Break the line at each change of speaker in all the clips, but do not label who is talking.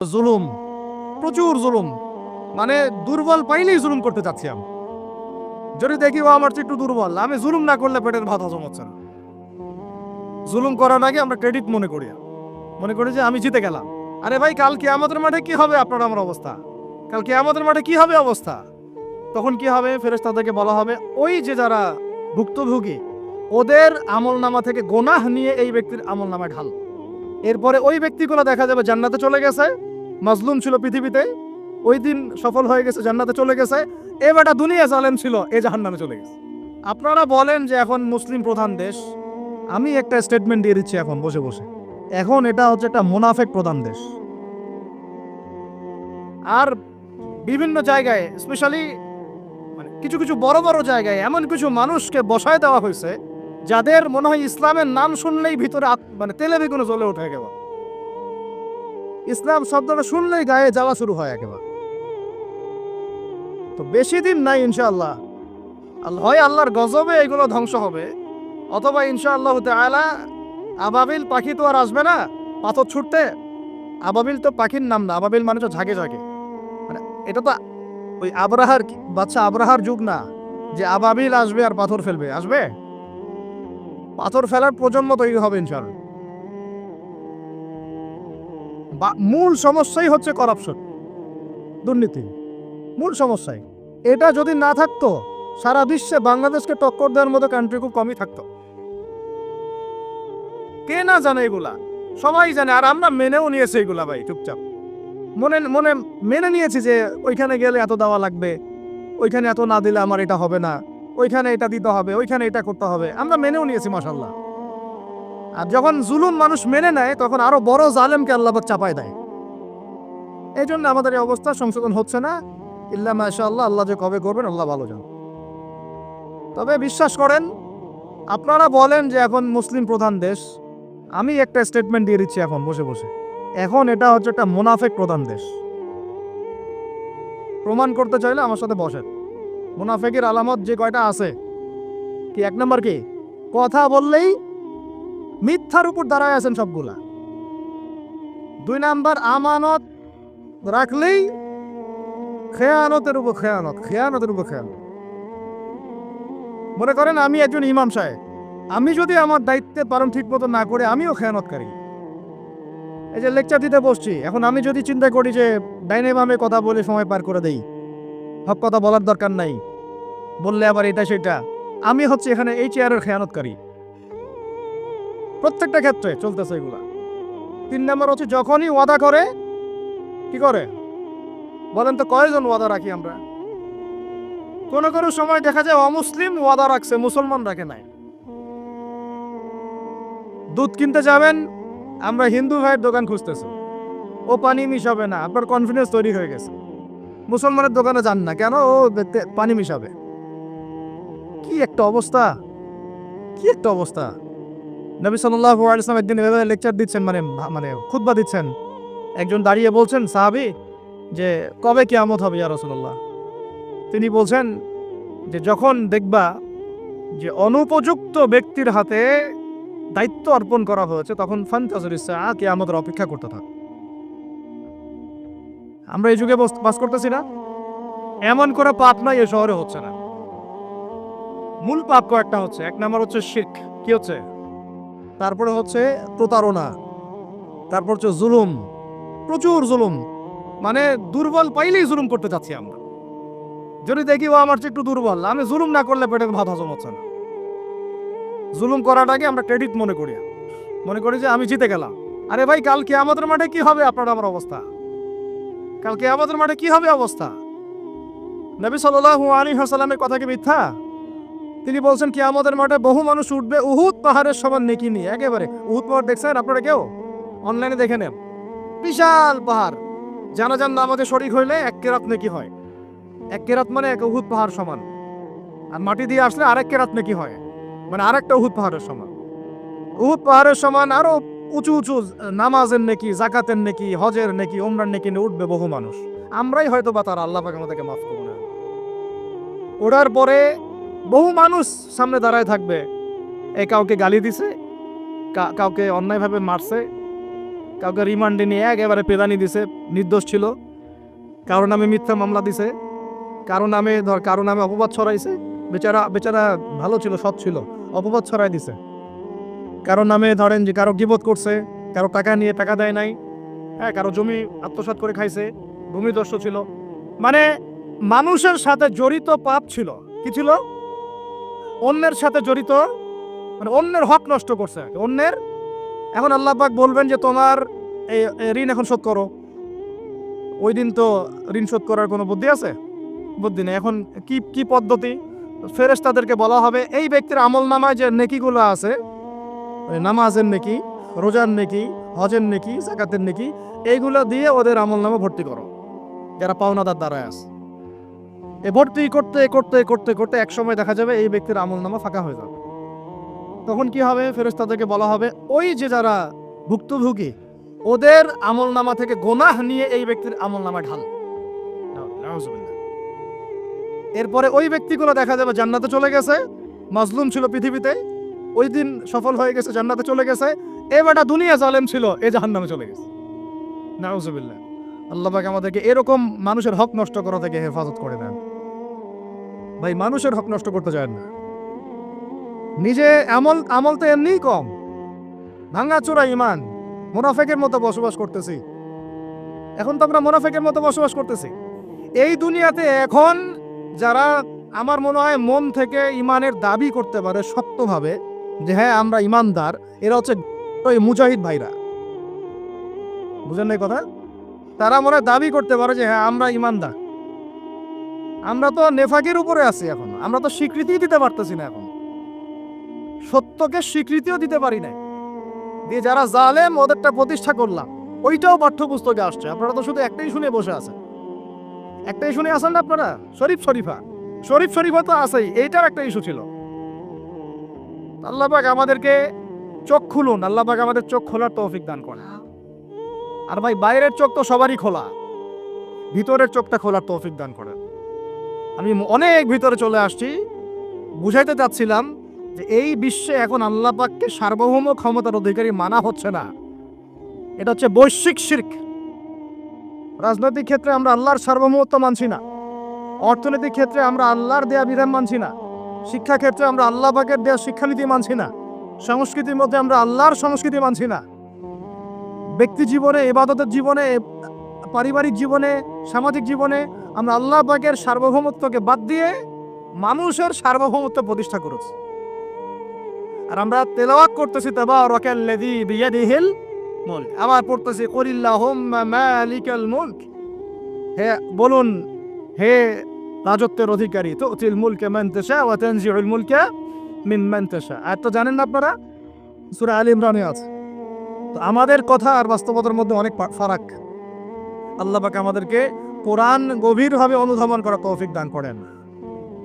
জুলুম, প্রচুর জুলুম, মানে দুর্বল পাইলেই জুলুম করতে চাচ্ছি আমি। যদি দেখি ও আমার চেয়ে একটু দুর্বল, আমি জুলুম না করলে পেটের ভাত হজম হচ্ছে না। জুলুম করার আগে আমরা ক্রেডিট মনে করি যে আমি জিতে গেলাম। আরে ভাই, কাল কিয়ামতের মাঠে কি হবে আপনার আমার অবস্থা? কাল কিয়ামতের মাঠে কি হবে অবস্থা? তখন কি হবে? ফেরেশতাদেরকে বলা হবে ওই যে যারা ভুক্তভোগী ওদের আমলনামা থেকে গোনাহ নিয়ে এই ব্যক্তির আমলনামায় ঢাল। এরপরে ওই ব্যক্তিগুলো দেখা যাবে জান্নাতে চলে গেছে, মাজলুম ছিল পৃথিবীতে, ওই দিন সফল হয়ে গেছে, জান্নাতে চলে গেছে। এ বেটা দুনিয়া জালেম ছিল, এ জাহান্নামে চলে গেছে। আপনারা বলেন যে এখন মুসলিম প্রধান দেশ, আমি একটা স্টেটমেন্ট দিয়ে দিচ্ছি এখন বসে বসে, এখন এটা হচ্ছে একটা মুনাফেক প্রধান দেশ। আর বিভিন্ন জায়গায় স্পেশালি কিছু কিছু বড় বড় জায়গায় এমন কিছু মানুষকে বসায় দেওয়া হয়েছে যাদের মনে হয় ইসলামের নাম শুনলেই ভিতরে তেলে বেগুনে জ্বলে ওঠে একেবারে। ইসলাম শব্দটা শুনলেই গায়ে জ্বালা শুরু হয় একেবারে। তো বেশি দিন নাই ইনশাআল্লাহ, হয় আল্লাহর গজবে এগুলো ধ্বংস হবে, অথবা ইনশাআল্লাহ তাআলা আবাবিল পাখি তো আর আসবে না পাথর ছুটতে। আবাবিল তো পাখির নাম না, আবাবিল মানে তো ঝাঁকে ঝাঁকে। মানে এটা তো ওই আবরাহার বাচ্চা আবরাহার যুগ না যে আবাবিল আসবে আর পাথর ফেলবে। আসবে পাথর ফেলার প্রজন্ম তৈরি হবে ইনশাআল্লাহ। মূল সমস্যাই হচ্ছে করাপশন, দুর্নীতি, মূল সমস্যাই। এটা যদি না থাকতো সারা বিশ্বে বাংলাদেশকে টক্কর দেওয়ার মতো কান্ট্রি খুব কমই থাকতো। কে না জানে এগুলা? সবাই জানে, আর আমরা মেনেও নিয়েছি এগুলা ভাই চুপচাপ। মনে মনে মেনে নিয়েছি যে ওইখানে গেলে এত দেওয়া লাগবে, ওইখানে এত না দিলে আমার এটা হবে না, ওইখানে এটা দিতে হবে, ওইখানে এটা করতে হবে, আমরা মেনেও নিয়েছি মাশাআল্লাহ। আর যখন জুলুম মানুষ মেনে নেয় তখন আরো বড় জালেমকে আল্লাহ পাক চাপায় দেয়। এই জন্য আমাদের এই অবস্থা সংশোধন হচ্ছে না। ইল্লা মাশাআল্লাহ, আল্লাহ যে কবে করবেন আল্লাহ ভালো জানেন। তবে বিশ্বাস করেন, আপনারা বলেন যে এখন মুসলিম প্রধান দেশ, আমি একটা স্টেটমেন্ট দিয়ে দিচ্ছি এখন বসে বসে, এখন এটা হচ্ছে একটা মুনাফেক প্রধান দেশ। প্রমাণ করতে চাইলে আমার সাথে বসেন। মুনাফেকের আলামত যে কয়টা আছে, কি এক নম্বর কি? কথা বললেই মিথ্যার উপর দাঁড়ায় আছেন সবগুলা। দুই নাম্বার, আমানত রাখলেই খেয়ানতের উপর খেয়ানত, খেয়ানতের উপর খেয়ানত। মনে করেন আমি একজন ইমাম সাহেব, আমি যদি আমার দায়িত্বে পালন ঠিক মতো না করে আমিও খেয়ানতকারী। এই যে লেকচার দিতে বসছি, এখন আমি যদি চিন্তা করি যে ডাইনে বামে কথা বলে সময় পার করে দেই, হক কথা বলার দরকার নাই, বললে আবার এটা সেটা, আমি হচ্ছে এখানে এই চেয়ারের খেয়ানতকারী। প্রত্যেকটা ক্ষেত্রে চলতেছে এগুলা। তিন নম্বর হচ্ছে যখনই ওয়াদা করে, কি করে বলেন তো? কয়জন ওয়াদা রাখি আমরা? কোন কোন সময় দেখা যায় অমুসলিম ওয়াদা রাখছে, মুসলমান রাখে নাই। দুধ কিনতে যাবেন, আমরা হিন্দু ভাইয়ের দোকান খুঁজতেছি, ও পানি মিশাবে না, আপনার কনফিডেন্স তৈরি হয়ে গেছে। মুসলমানের দোকানে যান না কেন? ও পানি মিশাবে। কি একটা অবস্থা, কি একটা অবস্থা! নবী সাল্লাল্লাহু আলাইহি ওয়াসাল্লাম একদিন এভাবে লেকচার দিচ্ছেন, মানে খুতবা দিচ্ছেন। একজন দাঁড়িয়ে বলছেন সাহাবী যে কবে কিয়ামত হবে ইয়া রাসূলুল্লাহ? তিনি বলছেন যে যখন দেখবা যে অনুপযুক্ত ব্যক্তির হাতে দায়িত্ব অর্পণ করা হয়েছে তখন ফান্তাযিরিস সাআ, কিয়ামতের অপেক্ষা করতে থাক। আমরা এই যুগে বাস করতেছি না? এমন করে পাপ নাই এ শহরে হচ্ছে না। মূল পাপ কয়েকটা হচ্ছে। এক নাম্বার হচ্ছে শিরক, কি হচ্ছে? তারপরে হচ্ছে প্রতারণা, তারপর হচ্ছে জুলুম, প্রচুর জুলুম, মানে দুর্বল পাইলেই জুলুম করতে চাচ্ছি আমরা। যদি দেখি ও আমার চেয়ে একটু দুর্বল, আমি জুলুম না করলে পেটের ভাত হজম হচ্ছে না। জুলুম করাটাকে আমরা ক্রেডিট মনে করি যে আমি জিতে গেলাম। আরে ভাই, কাল কিয়ামতের মাঠে কি হবে আপনার আমার অবস্থা? কাল কিয়ামতের মাঠে কি হবে অবস্থা? নবী সাল্লাল্লাহু আলাইহি ওয়াসাল্লামের কথা কি মিথ্যা? তিনি বলছেন কিয়ামতের মাঠে বহু মানুষ উঠবে উহুদ পাহাড়ের সমান নেকি নিয়ে। একেবারে উহুদ পাহাড় দেখছেন আপনারা কেউ? অনলাইনে দেখে নেন, বিশাল পাহাড়। জানাজার নামাজে শরীক হইলে এক কেরাত নেকি হয়। এক কেরাত মানে এক উহুদ পাহাড় সমান। আর মাটি দিয়ে আসলে আরেক কেরাত নেকি হয়, মানে আরেকটা উহুদ পাহাড়ের সমান। উহুদ পাহাড়ের সমান আরো উঁচু উঁচু নামাজের নেকি, যাকাতের নেকি, হজের নেকি, ওমরার নেকি নিয়ে উঠবে বহু মানুষ। আমরাই হয়তো বা তারা, আল্লাহ পাক আমাদেরকে মাফ করুন। ওঠার পরে বহু মানুষ সামনে দাঁড়ায় থাকবে। কাউকে গালি দিছে, কাউকে অন্যায়ভাবে মারছে, কাউকে রিমান্ডে নিয়ে একেবারে পেদানি দিছে, নির্দোষ ছিল, কারো নামে মিথ্যা মামলা দিছে, কারো নামে অপবাদ ছড়াইছে, বেচারা বেচারা ভালো ছিল, সৎ ছিল, অপবাদ ছড়াই দিছে। কারো নামে ধরেন যে কারো গীবত করছে, কারো টাকা নিয়ে টাকা দেয় নাই, হ্যাঁ, কারো জমি আত্মসাৎ করে খাইছে, ভূমিদস্যু ছিল, মানে মানুষের সাথে জড়িত পাপ ছিল। কি ছিল? অন্যের সাথে জড়িত, মানে অন্যের হক নষ্ট করছে অন্যের। এখন আল্লাহ পাক বলবেন যে তোমার এই ঋণ এখন শোধ করো। ওই দিন তো ঋণ শোধ করার কোনো বুদ্ধি আছে? বুদ্ধি নেই। এখন কি কি পদ্ধতি? ফেরেশতাদেরকে বলা হবে এই ব্যক্তির আমল নামায় যে নেকিগুলো আছে, নামাজের নেকি, রোজার নেকি, হজের নেকি, যাকাতের নেকি, এইগুলো দিয়ে ওদের আমল নামা ভর্তি করো, যারা পাওনাদার দ্বারায় আছে। এ ভর্তি করতে করতে করতে করতে এক সময় দেখা যাবে এই ব্যক্তির আমল নামা ফাঁকা হয়ে যাবে। তখন কি হবে? ফেরেশতাদেরকে বলা হবে ওই যে যারা ভুক্তভোগী ওদের আমল নামা থেকে গোনাহ নিয়ে এই ব্যক্তির আমল নামা ঢাল। এরপরে ওই ব্যক্তিগুলো দেখা যাবে জান্নাতে চলে গেছে, মাজলুম ছিল পৃথিবীতে, ওই দিন সফল হয়ে গেছে, জান্নাতে চলে গেছে। এবারটা দুনিয়া জালেম ছিল, এ জাহান্নামে চলে গেছে। নাউজুবিল্লাহ। আল্লাহ পাক আমাদেরকে এরকম মানুষের হক নষ্ট করা থেকে হেফাজত করে দেন। ভাই, মানুষের হক নষ্ট করতে যায় না। নিজে আমল তো এমনিই কম, ভাঙাচোরা ইমান, মুনাফিকের মতো বসবাস করতেছি। এখন তো আমরা মুনাফিকের মতো বসবাস করতেছি এই দুনিয়াতে। এখন যারা আমার মনে হয় মন থেকে ইমানের দাবি করতে পারে শক্তভাবে যে হ্যাঁ আমরা ইমানদার, এরা হচ্ছে ওই মুজাহিদ ভাইরা। বুঝেন না কথা? তারা মনে হয় দাবি করতে পারে যে হ্যাঁ আমরা ইমানদার। আমরা তো নেফাকের উপরে আছি, এখন আমরা তো স্বীকৃতি দিতে পারতেছি না, এখন সত্যকে স্বীকৃতিও দিতে পারি না, দিয়ে যারা জালেম ওদেরটা প্রতিষ্ঠা করলাম, ওইটাও পাঠ্যপুস্তকে আসছে। আপনারা তো শুধু একটাই শুনে বসে আছেন, একটাই শুনে আসেন না আপনারা। শরীফ শরীফা তো আছেই, এইটার একটা ইস্যু ছিল। আল্লাহ পাক আমাদেরকে চোখ খুলুন, আল্লাহ পাক আমাদের চোখ খোলার তৌফিক দান করেন। আর ভাই, বাইরের চোখ তো সবারই খোলা, ভিতরের চোখটা খোলার তৌফিক দান করেন। আমি অনেক ভিতরে চলে আসছি, বুঝাইতে চাচ্ছিলাম যে এই বিশ্বে এখন আল্লাহ পাককে সার্বভৌম ক্ষমতার অধিকারী মানা হচ্ছে না। এটা হচ্ছে বৈশ্বিক শিরক। রাজনৈতিক ক্ষেত্রে আমরা আল্লাহর সার্বভৌমত্ব মানছি না, অর্থনৈতিক ক্ষেত্রে আমরা আল্লাহর দেয়া বিধান মানছি না, শিক্ষা ক্ষেত্রে আমরা আল্লাহ পাকের দেয়া শিক্ষানীতি মানছি না, সংস্কৃতির মধ্যে আমরা আল্লাহর সংস্কৃতি মানছি না, ব্যক্তি জীবনে, ইবাদতের জীবনে, পারিবারিক জীবনে, সামাজিক জীবনে আমরা আল্লাহ পাকের সার্বভৌমত্বকে বাদ দিয়ে মানুষের সার্বভৌমত্ব প্রতিষ্ঠা করেছি। আর আমরা তেলাওয়াত করতেছি তাবারাকাল্লাযী বিয়াদিহিল মুলক, আবার পড়তেছি কুলিল্লাহুম্মা মালিকাল মুলক, হে বলুন হে রাজত্বের অধিকারী, তুতিল মুলকা মান তাশা ওয়া তানজিউল মুলকা মিম্মান তাশা। আর তো জানেন না আপনারা, সূরা আলে ইমরানে আছে। তো আমাদের কথা আর বাস্তবতার মধ্যে অনেক ফারাক। আল্লাহ পাক আমাদেরকে কোরআন গভীরভাবে অনুধাবন করার তৌফিক দান করেন।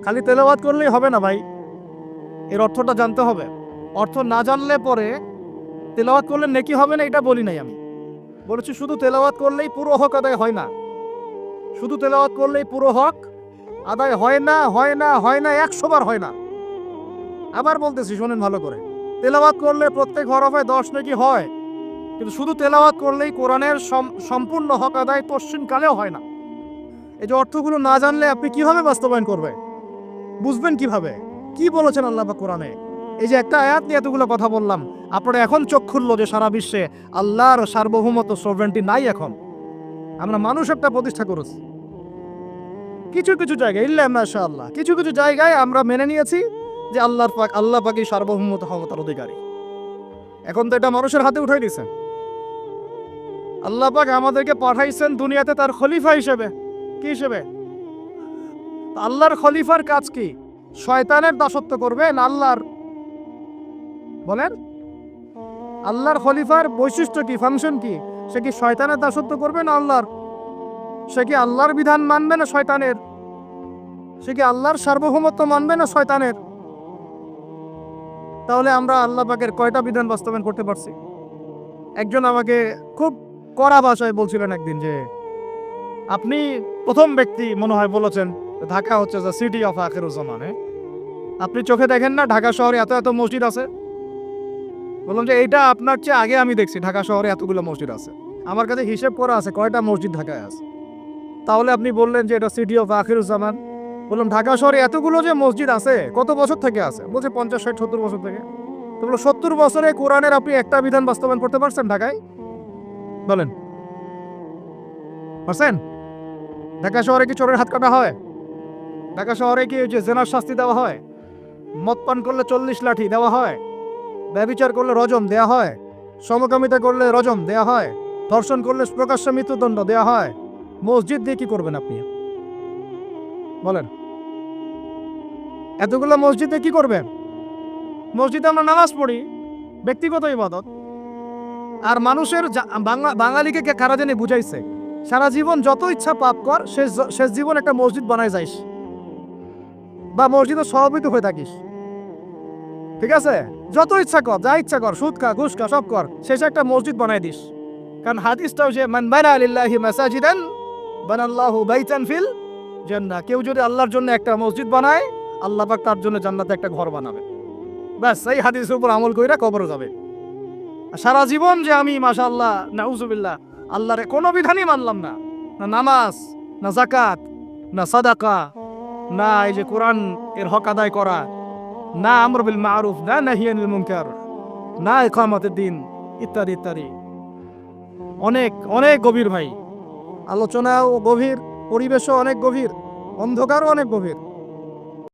খালি তেলাওয়াত করলেই হবে না ভাই, এর অর্থটা জানতে হবে। অর্থ না জানলে পরে তেলাওয়াত করলে নেকি হবে না, এটা বলি নাই আমি। বলেছি শুধু তেলাওয়াত করলেই পুরো হক আদায় হয় না, শুধু তেলাওয়াত করলেই পুরো হক আদায় হয় না, হয় না, হয় না, 100 বার হয় না। আবার বলতেছি, শোনেন ভালো করে, তেলাওয়াত করলে প্রত্যেক হরফে 10 নেকি হয়, কিন্তু শুধু তেলাওয়াত করলেই কোরআনের সম্পূর্ণ হক আদায় তসসিনকালেও হয় না। এই যে অর্থগুলো না জানলে আপনি কিভাবে বাস্তবায়ন করবেন, বুঝবেন কিভাবে কি বলেছেন আল্লাহ পাক কোরআনে? এই যে একটা আয়াত নিয়ে এতগুলো কথা বললাম, আপনারা এখন চোখ খুললো যে সারা বিশ্বে আল্লাহর সার্বভৌমত্ব, সভরেন্টি নাই। এখন আমরা মানুষ একটা প্রতিষ্ঠা করেছি কিছু কিছু জায়গায়, ইল্লা মাশাআল্লাহ, কিছু কিছু জায়গায় আমরা মেনে নিয়েছি যে আল্লাহ পাকই সার্বভৌমত্ব ক্ষমতার অধিকারী। এখন তো এটা মানুষের হাতে উঠাই দিয়েছেন। আল্লাহ পাক আমাদেরকে পাঠাইছেন দুনিয়াতে তার খলিফা হিসেবে। কি হিসেবে? আল্লাহর খলিফার কাজ কি? শয়তানের দাসত্ব করবে না আল্লাহর? বলেন, আল্লাহর খলিফার বৈশিষ্ট্য কি, ফাংশন কি? সে কি শয়তানের দাসত্ব করবে না আল্লাহর? সে কি আল্লাহর বিধান মানবে না শয়তানের? সে কি আল্লাহর সার্বভৌমত্ব মানবে না শয়তানের? তাহলে আমরা আল্লাহ পাকের কয়টা বিধান বাস্তবায়ন করতে পারছি? একজন আমাকে খুব কড়া ভাষায় বলছিলেন একদিন যে আপনি প্রথম ব্যক্তি মনে হয় বলেছেন ঢাকা হচ্ছে দ্য সিটি অফ আখিরুজ জামানে। আপনি চোখে দেখেন না ঢাকা শহরে এত এত মসজিদ আছে, বললাম যে এইটা আপনার চেয়ে আগে আমি দেখছি ঢাকা শহরে এতগুলো মসজিদ আছে, আমার কাছে হিসেব করা আছে কয়টা মসজিদ ঢাকায় আছে। তাহলে আপনি বললেন যে এটা সিটি অফ আখিরুজ্জামান। বললাম ঢাকা শহরে এতগুলো যে মসজিদ আছে কত বছর থেকে আছে? বলছে 50, 60, 70 বছর থেকে। তো বললো 70 বছরে কোরআনের আপনি একটা বিধান বাস্তবায়ন করতে পারছেন ঢাকায়? বলেন পারছেন? ঢাকা শহরে কি চোরের হাত কাটা হয়? ঢাকা শহরে কি ওই যে জেনার শাস্তি দেওয়া হয়? মদ পান করলে 40 লাঠি দেওয়া হয়? ব্যভিচার করলে রজম দেয়া হয়? সমকামিতা করলে রজম দেয়া হয়? ধর্ষণ করলে প্রকাশ্য মৃত্যুদণ্ড দেয়া হয়? মসজিদ দিয়ে কি করবেন আপনি বলেন? এতগুলো মসজিদে কি করবেন? মসজিদে আমরা নামাজ পড়ি, ব্যক্তিগত ইবাদত। আর মানুষের বাঙালিকে কারা জানি বুঝাইছে সারা জীবন যত ইচ্ছা পাপ কর, শেষ জীবন একটা মসজিদ বানায় যাইস বা মসজিদের সভাপতি হয়ে থাকিস, ঠিক আছে? যত ইচ্ছা কর, যা ইচ্ছা কর, সুদ খা, ঘুষ খা, সব কর, শেষে একটা মসজিদ বানায় দিস। কারণ হাদিসটাও যে মান বানা লিল্লাহি মাসাজিদান বানাল্লাহু বাইতান ফিল জান্নাহ, কেউ যদি আল্লাহর জন্য একটা মসজিদ বানায়, আল্লাহ পাক তার জন্য জান্নাতে একটা ঘর বানাবে। ব্যাস, এই হাদিসের উপর আমল কইরা কবরে যাবে। সারা জীবন যে আমি মাশাআল্লাহ নাউজুবিল্লাহ আল্লাহর কোনো বিধানই মানলাম না, না নামাজ, না যাকাত, না সাদাকা, না এই যে কোরআন এর হক আদায় করা, না আমর বিল মারুফ, না নাহি আনিল মুনকার, না ইকামতের দিন, ইত্যাদি ইত্যাদি। অনেক অনেক গভীর ভাই, আলোচনাও গভীর, পরিবেশও অনেক গভীর, অন্ধকারও অনেক গভীর।